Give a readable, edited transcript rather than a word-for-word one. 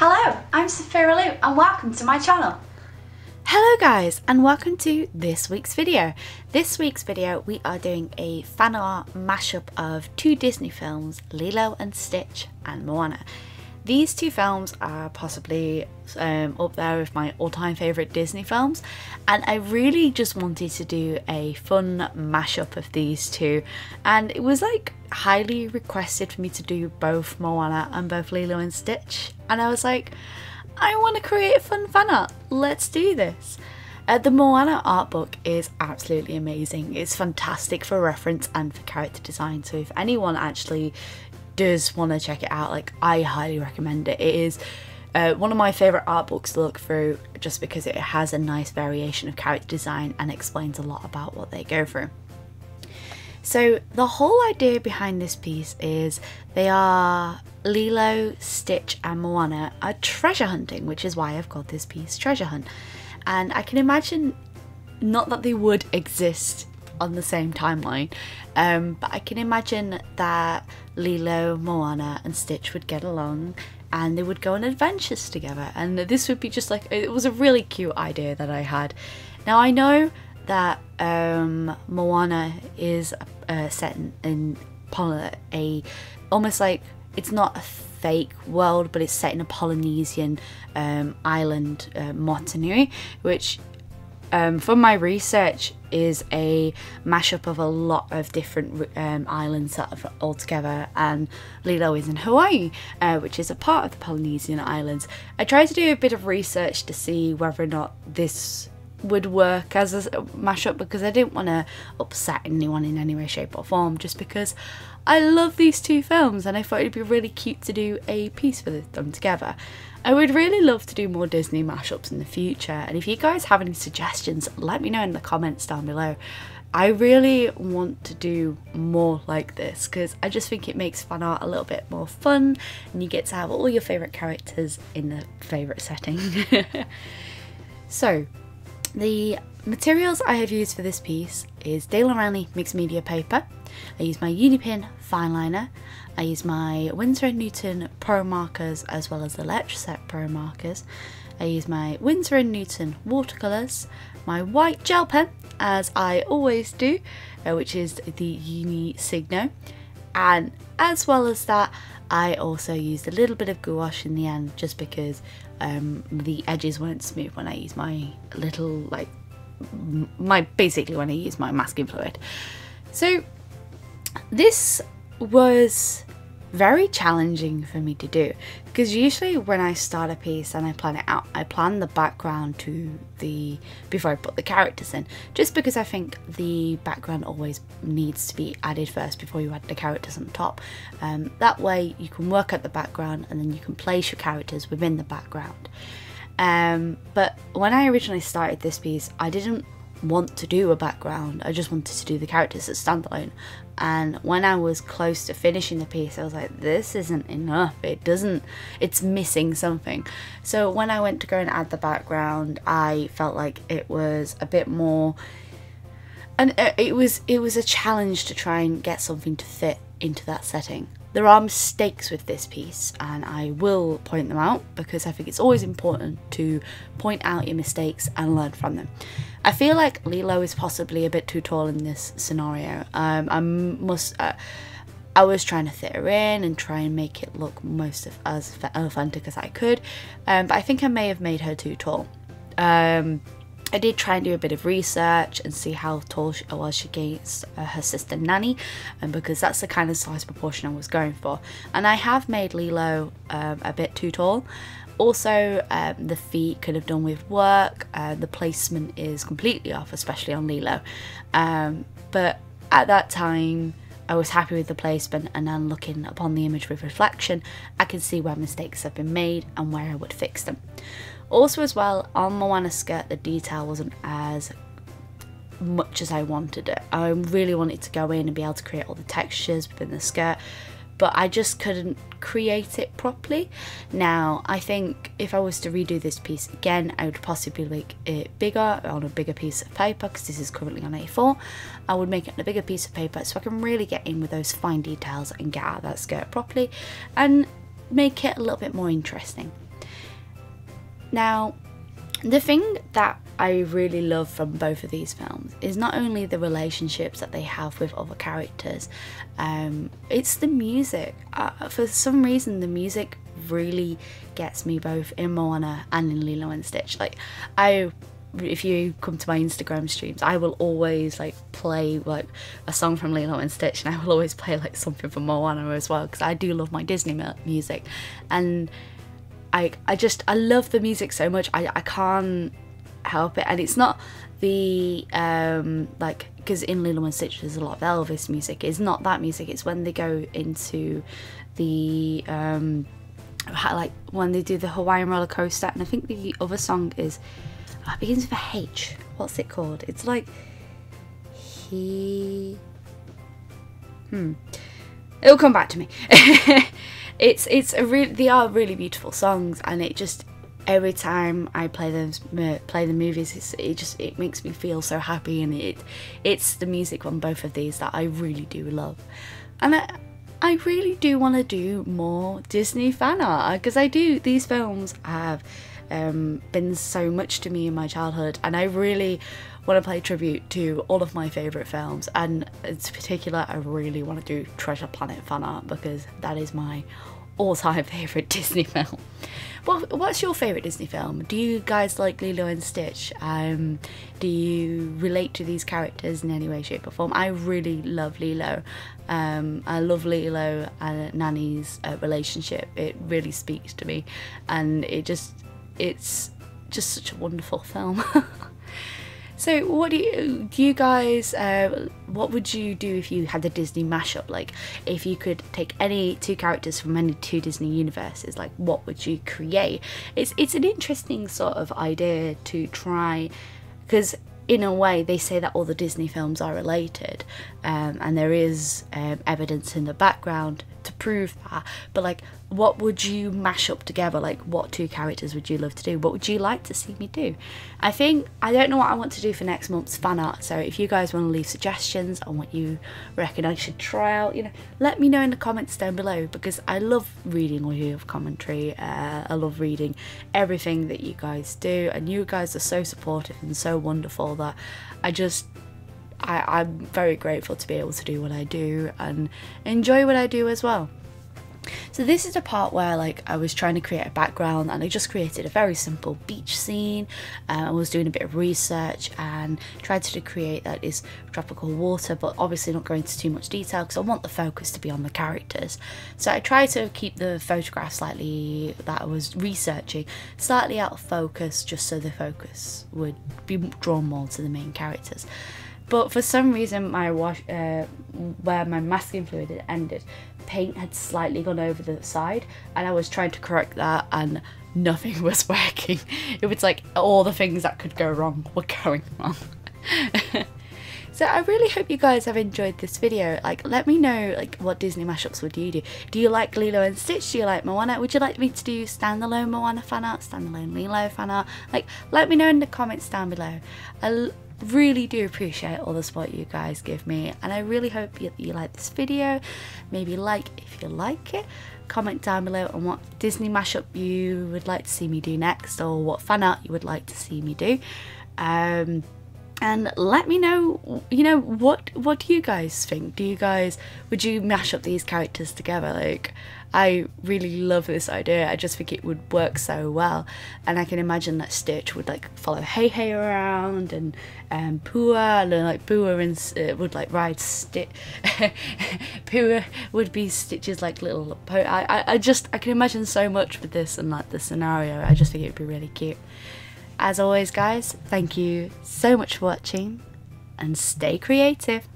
Hello, I'm Sophiralou and welcome to my channel. Hello guys and welcome to this week's video. This week's video we are doing a fan art mashup of two Disney films, Lilo and Stitch and Moana. These two films are possibly up there with my all-time favourite Disney films, and I really just wanted to do a fun mashup of these two, and it was like highly requested for me to do both Moana and both Lilo and Stitch, and I was like, I want to create fun fan art, let's do this. The Moana art book is absolutely amazing. It's fantastic for reference and for character design, so if anyone actually does want to check it out, like, I highly recommend it. It is one of my favourite art books to look through just because it has a nice variation of character design and explains a lot about what they go through. So the whole idea behind this piece is they are Lilo, Stitch and Moana are treasure hunting, which is why I've called this piece Treasure Hunt. And I can imagine, not that they would exist on the same timeline, but I can imagine that Lilo, Moana and Stitch would get along and they would go on adventures together, and this would be just like, it was a really cute idea that I had. Now I know that Moana is set in almost like, it's not a fake world, but it's set in a Polynesian island, Motunui, which from my research is a mashup of a lot of different islands that are all together, and Lilo is in Hawaii, which is a part of the Polynesian islands. I tried to do a bit of research to see whether or not this would work as a mashup, because I didn't want to upset anyone in any way, shape or form, just because I love these two films and I thought it'd be really cute to do a piece for them together. I would really love to do more Disney mashups in the future, and if you guys have any suggestions, let me know in the comments down below. I really want to do more like this because I just think it makes fan art a little bit more fun and you get to have all your favourite characters in the favourite setting. So the materials I have used for this piece is Daler Rowney mixed media paper. I use my Unipin fine liner. I use my Winsor & Newton Pro Markers as well as the Letraset Pro Markers. I use my Winsor & Newton watercolours, my white gel pen, as I always do, which is the Signo, and as well as that I also used a little bit of gouache in the end, just because the edges weren't smooth when I used my little, basically when I used my masking fluid. So this was very challenging for me to do, because usually when I start a piece and I plan it out, I plan the background before I put the characters in, just because I think the background always needs to be added first before you add the characters on top. That way you can work at the background and then you can place your characters within the background. But when I originally started this piece, I didn't want to do a background, I just wanted to do the characters as standalone. And when I was close to finishing the piece, I was like, this isn't enough, it's missing something. So when I went to go and add the background, I felt like it was a bit more, and it was a challenge to try and get something to fit into that setting. There are mistakes with this piece and I will point them out, because I think it's always important to point out your mistakes and learn from them. I feel like Lilo is possibly a bit too tall in this scenario. I was trying to fit her in and try and make it look as authentic as I could, but I think I may have made her too tall. I did try and do a bit of research and see how tall she was against her sister Nanny, and because that's the kind of size proportion I was going for. And I have made Lilo a bit too tall. Also, the feet could have done with work. The placement is completely off, especially on Lilo. But at that time, I was happy with the placement, and then looking upon the image with reflection, I can see where mistakes have been made and where I would fix them. Also as well, on Moana's skirt, the detail wasn't as much as I wanted it. I really wanted to go in and be able to create all the textures within the skirt, but I just couldn't create it properly. Now, I think if I was to redo this piece again, I would possibly make it bigger, on a bigger piece of paper, because this is currently on A4. I would make it on a bigger piece of paper so I can really get in with those fine details and get out that skirt properly and make it a little bit more interesting. Now, the thing that I really love from both of these films is not only the relationships that they have with other characters, it's the music. For some reason, the music really gets me both in Moana and in Lilo and Stitch. Like, if you come to my Instagram streams, I will always like play like a song from Lilo and Stitch, and I will always play like something from Moana as well, because I do love my Disney music, and I love the music so much. I can't help it. And it's not the like, because in Lilo and Stitch there's a lot of Elvis music. It's not that music. It's when they go into the like when they do the Hawaiian roller coaster, and I think the other song is it begins with a H. What's it called? It's like it'll come back to me. They are really beautiful songs, and it just, every time I play the movies, it makes me feel so happy, and it's the music on both of these that I really do love. And I really do want to do more Disney fan art, because these films have been so much to me in my childhood, and I really want to pay tribute to all of my favourite films, and in particular I really want to do Treasure Planet fan art, because that is my all-time favourite Disney film. Well, what's your favourite Disney film? Do you guys like Lilo and Stitch? Do you relate to these characters in any way, shape or form? I really love Lilo. I love Lilo and Nani's relationship. It really speaks to me, and it's just such a wonderful film. So what do you guys, what would you do if you had a Disney mashup? Like, if you could take any two characters from any two Disney universes, like what would you create? It's an interesting sort of idea to try, because in a way they say that all the Disney films are related, and there is evidence in the background to prove that, but like, what would you mash up together? Like, what two characters would you love to do? What would you like to see me do? I don't know what I want to do for next month's fan art, so if you guys want to leave suggestions on what you reckon I should try out, let me know in the comments down below, because I love reading all your commentary. I love reading everything that you guys do, and you guys are so supportive and so wonderful that I'm very grateful to be able to do what I do and enjoy what I do as well. So this is the part where like I was trying to create a background, and I just created a very simple beach scene. I was doing a bit of research and tried to create that is tropical water, but obviously not going into too much detail because I want the focus to be on the characters. So I tried to keep the photograph slightly that I was researching slightly out of focus, just so the focus would be drawn more to the main characters. But for some reason my where my masking fluid had ended, paint had slightly gone over the side, and I was trying to correct that and nothing was working. It was like all the things that could go wrong were going wrong. So I really hope you guys have enjoyed this video. Like, let me know like what Disney mashups would you do? Do you like Lilo and Stitch? Do you like Moana? Would you like me to do standalone Moana fan art, standalone Lilo fan art? Like, let me know in the comments down below. I really do appreciate all the support you guys give me, and I really hope that you like this video. Maybe like if you like it, comment down below on what Disney mashup you would like to see me do next, or what fan art you would like to see me do. And let me know, what do you guys think? Would you mash up these characters together? Like, I really love this idea. I just think it would work so well, and I can imagine that Stitch would like follow Hey around, and Pua, and like Pua would like ride Stitch. Pua would be Stitch's like little I can imagine so much with this and like the scenario. I just think it would be really cute. As always guys, thank you so much for watching, and stay creative.